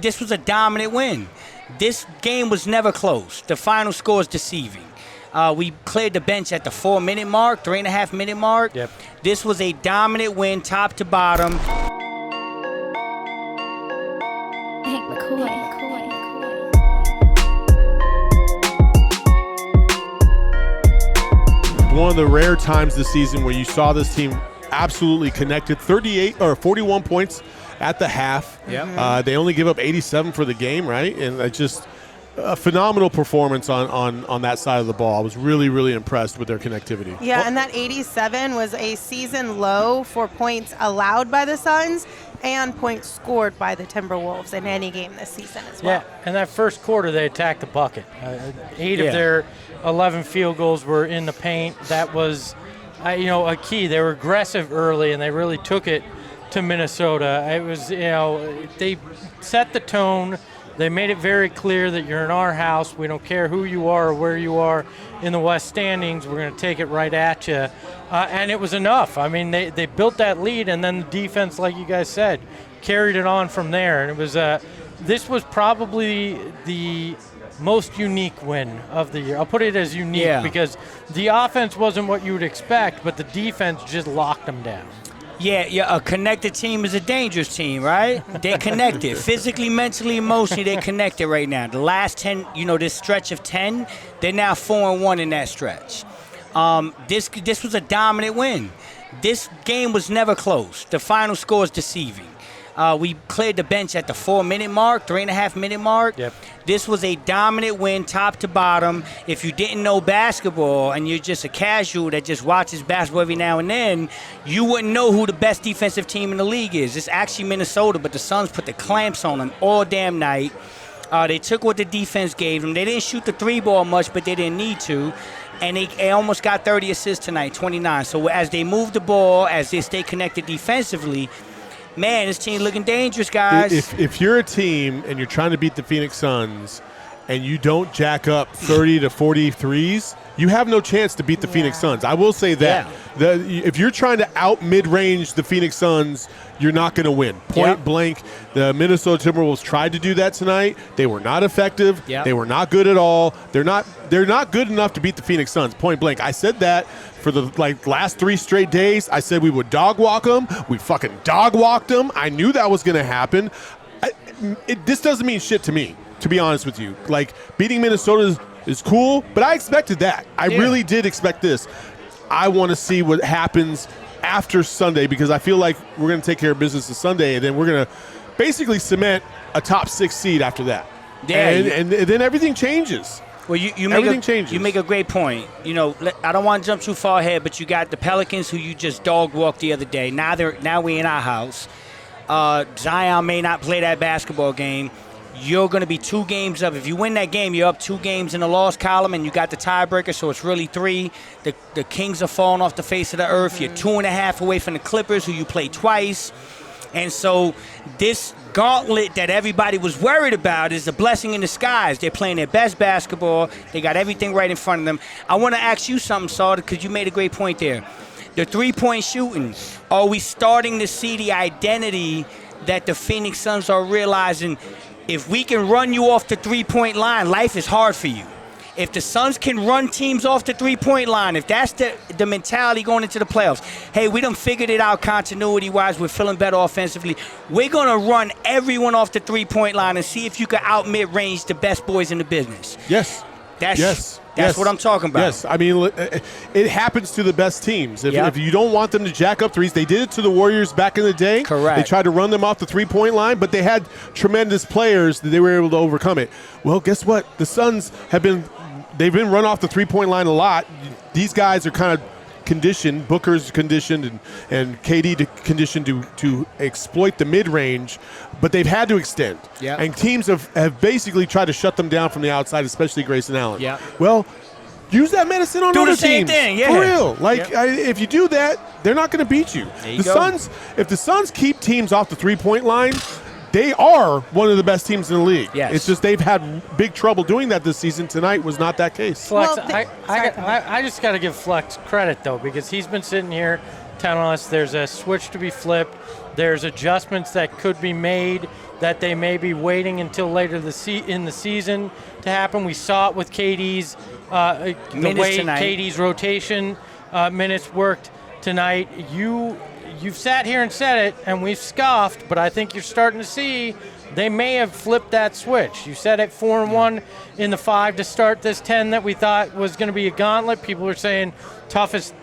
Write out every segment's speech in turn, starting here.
this was a dominant win. This game was never close. The final score is deceiving. We cleared the bench at the 4-minute mark, 3.5-minute mark. Yep. This was a dominant win, top to bottom. One of the rare times this season where you saw this team absolutely connected. 41 points at the half. Yep. They only give up 87 for the game, right? And just a phenomenal performance on that side of the ball. I was really, really impressed with their connectivity. Yeah, and that 87 was a season low for points allowed by the Suns and points scored by the Timberwolves in any game this season as well. Yeah, and that first quarter they attacked the bucket. 8 of their 11 field goals were in the paint. That was, a key. They were aggressive early, and they really took it to Minnesota. It was, they set the tone. They made it very clear that you're in our house. We don't care who you are or where you are in the West standings. We're going to take it right at you. And it was enough. I mean, they built that lead, and then the defense, like you guys said, carried it on from there. And it was this was probably the most unique win of the year. I'll put it as unique because the offense wasn't what you would expect, but the defense just locked them down. Yeah, a connected team is a dangerous team, right? They're connected. Physically, mentally, emotionally, they're connected right now. The last 10, this stretch of 10, they're now 4-1 in that stretch. This was a dominant win. This game was never close. The final score is deceiving. We cleared the bench at the 4-minute mark, 3.5-minute mark. Yep. This was a dominant win, top to bottom. If you didn't know basketball and you're just a casual that just watches basketball every now and then, you wouldn't know who the best defensive team in the league is. It's actually Minnesota, but the Suns put the clamps on them all damn night. They took what the defense gave them. They didn't shoot the 3-ball much, but they didn't need to. And they almost got 30 assists tonight, 29. So as they move the ball, as they stay connected defensively, man, this team looking dangerous, guys. If you're a team and you're trying to beat the Phoenix Suns and you don't jack up 30 to 40 threes, you have no chance to beat the Phoenix Suns. I will say that. If you're trying to out mid-range the Phoenix Suns, you're not going to win. Point blank, the Minnesota Timberwolves tried to do that tonight. They were not effective. They were not good at all. They're not good enough to beat the Phoenix Suns, point blank. I said that for the last 3 straight days. I said we would dog walk them. We fucking dog walked them. I knew that was going to happen. This doesn't mean shit to me, to be honest with you. Beating Minnesota is cool, but I expected that. I really did expect this. I want to see what happens after Sunday because I feel like we're going to take care of business on Sunday, and then we're going to basically cement a top 6 seed after that. Yeah, and then everything changes. Well, everything changes. You make a great point. I don't want to jump too far ahead, but you got the Pelicans who you just dog walked the other day. Now we're in our house. Zion may not play that basketball game. You're going to be 2 games up. If you win that game, you're up 2 games in the loss column, and you got the tiebreaker, so it's really 3. The Kings are falling off the face of the earth. You're 2.5 away from the Clippers, who you play twice. And so this gauntlet that everybody was worried about is a blessing in disguise. They're playing their best basketball. They got everything right in front of them. I want to ask you something, Saul, because you made a great point there. The 3-point shooting, are we starting to see the identity that the Phoenix Suns are realizing? If we can run you off the 3-point line, life is hard for you. If the Suns can run teams off the 3-point line, if that's the mentality going into the playoffs, hey, we done figured it out continuity-wise, we're feeling better offensively, we're going to run everyone off the 3-point line and see if you can out-mid-range the best boys in the business. Yes. That's what I'm talking about. Yes, I mean, it happens to the best teams. If you don't want them to jack up threes, they did it to the Warriors back in the day. Correct. They tried to run them off the 3-point line, but they had tremendous players that they were able to overcome it. Well, guess what? The Suns they've been run off the 3-point line a lot. These guys are kind of conditioned. Booker's conditioned and KD conditioned to exploit the mid-range, but they've had to extend. Yeah. And teams have basically tried to shut them down from the outside, especially Grayson Allen. Yeah. Well, use that medicine on other teams. Do the same thing, yeah. For real. If you do that, they're not going to beat you. If the Suns keep teams off the 3-point line, they are one of the best teams in the league. Yes. It's just they've had big trouble doing that this season. Tonight was not that case. Flex, I just got to give Flex credit, though, because he's been sitting here telling us there's a switch to be flipped. There's adjustments that could be made that they may be waiting until later in the season to happen. We saw it with KD's the way tonight. KD's rotation minutes worked tonight. You've sat here and said it, and we've scoffed, but I think you're starting to see they may have flipped that switch. You said it 4-1 in the 5 to start this 10 that we thought was going to be a gauntlet. People were saying toughest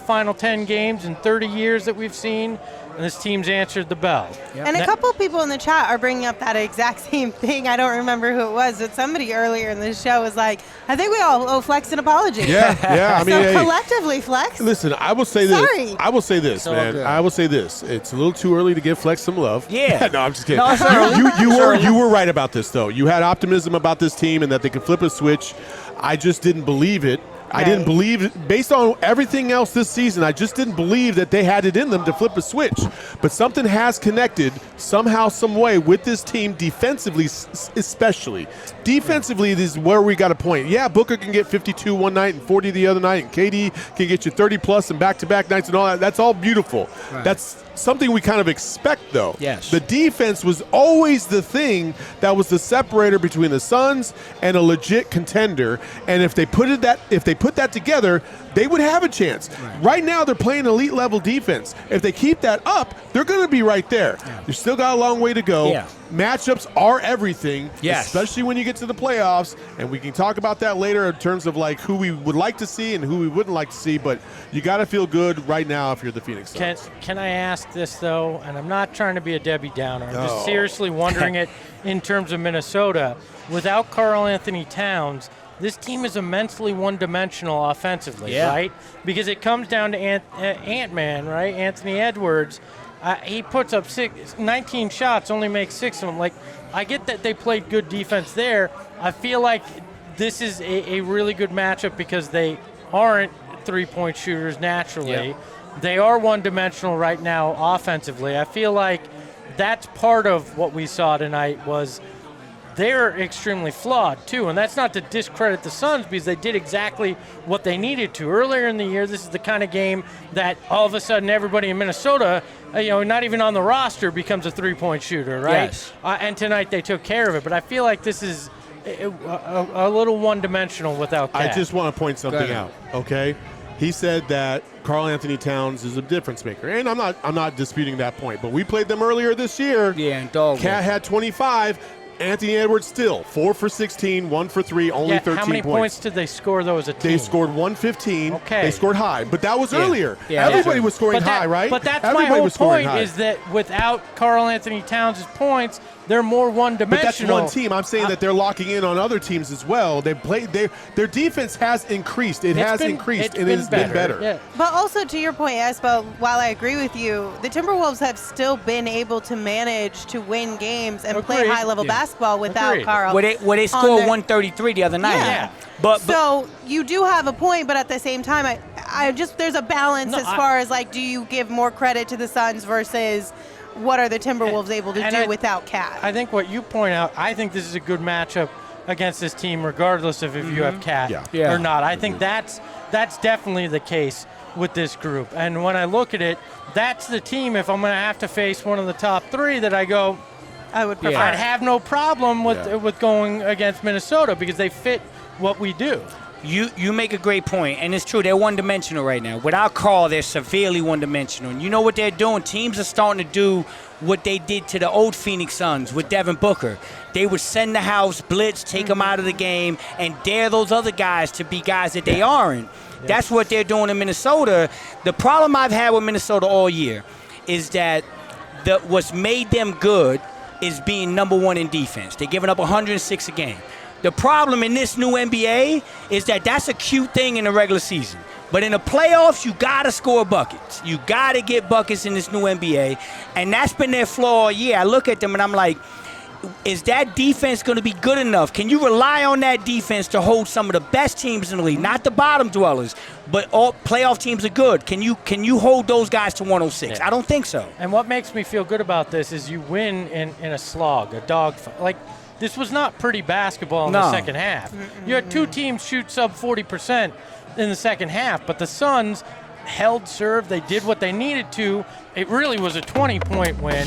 final 10 games in 30 years that we've seen, and this team's answered the bell. Yep. And a couple people in the chat are bringing up that exact same thing. I don't remember who it was, but somebody earlier in the show was like, I think we all owe Flex an apology. Yeah. I mean, collectively, Flex. Listen, I will say this. I will say this, man. good. I will say this. It's a little too early to give Flex some love. Yeah. No, I'm just kidding. No, it's early. You were right about this, though. You had optimism about this team and that they could flip a switch. I just didn't believe it. I didn't believe, based on everything else this season, I just didn't believe that they had it in them to flip a switch. But something has connected somehow, some way with this team defensively, especially. Defensively, this is where we got a point. Yeah, Booker can get 52 one night and 40 the other night, and KD can get you 30-plus and back-to-back nights and all that. That's all beautiful. Right. That's something we kind of expect, though. Yes. The defense was always the thing that was the separator between the Suns and a legit contender. And if they put that together, they would have a chance. Right now, they're playing elite level defense. If they keep that up, they're going to be right there. Yeah. You still got a long way to go. Yeah. Matchups are everything, yes, especially when you get to the playoffs. And we can talk about that later in terms of like who we would like to see and who we wouldn't like to see. But you got to feel good right now if you're the Phoenix Suns. Can I ask this, though? And I'm not trying to be a Debbie Downer. I'm just seriously wondering it in terms of Minnesota. Without Karl Anthony Towns, this team is immensely one-dimensional offensively, right? Because it comes down to Ant-Man, right? Anthony Edwards. He puts up 19 shots, only makes 6 of them. Like, I get that they played good defense there. I feel like this is a really good matchup because they aren't three-point shooters naturally. They are one-dimensional right now offensively. I feel like that's part of what we saw tonight was they're extremely flawed, too. And that's not to discredit the Suns because they did exactly what they needed to. Earlier in the year, this is the kind of game that all of a sudden everybody in Minnesota, not even on the roster, becomes a three-point shooter, right? Yes. And tonight they took care of it. But I feel like this is a little one-dimensional without that. I just want to point something out, okay? He said that Karl Anthony Towns is a difference maker, and I'm not disputing that point. But we played them earlier this year. Yeah, and dog. Cat had 25. Anthony Edwards still 4 for 16, 1 for 3, only 13 points. How many points did they score though as a team? They scored 115. Okay. They scored high, but that was earlier. Yeah, everybody was scoring high, right? But that's everybody my whole was scoring point high. is that without Karl Anthony Towns' points, they're more one-dimensional. But that's one team. I'm saying that they're locking in on other teams as well. They played. Their defense has increased. It has increased, and it has been better. Yeah. But also to your point, Espo, while I agree with you, the Timberwolves have still been able to manage to win games and play high-level basketball without Karl. Where they scored 133 the other night. Yeah. But so you do have a point, but at the same time, I just there's a balance as far as like, do you give more credit to the Suns versus what are the Timberwolves able to do without Cat? I think what you point out, I think this is a good matchup against this team, regardless of if you have Cat or not. I think that's definitely the case with this group. And when I look at it, that's the team, if I'm going to have to face one of the top 3, that I go, I would prefer. I'd have no problem with going against Minnesota because they fit what we do. You make a great point, and it's true. They're one-dimensional right now. Without Karl, they're severely one-dimensional. And you know what they're doing? Teams are starting to do what they did to the old Phoenix Suns with Devin Booker. They would send the house, blitz, take them out of the game, and dare those other guys to be guys that they aren't. That's what they're doing in Minnesota. The problem I've had with Minnesota all year is that what's made them good is being number 1 in defense. They're giving up 106 a game. The problem in this new NBA is that that's a cute thing in the regular season. But in the playoffs, you got to score buckets. You got to get buckets in this new NBA. And that's been their flaw all year. I look at them and I'm like, is that defense going to be good enough? Can you rely on that defense to hold some of the best teams in the league? Not the bottom dwellers, but all playoff teams are good. Can you hold those guys to 106? I don't think so. And what makes me feel good about this is you win in a slog, a dogfight. Like, this was not pretty basketball in the second half. You had 2 teams shoot sub 40% in the second half, but the Suns, held serve. They did what they needed to. It really was a 20-point win.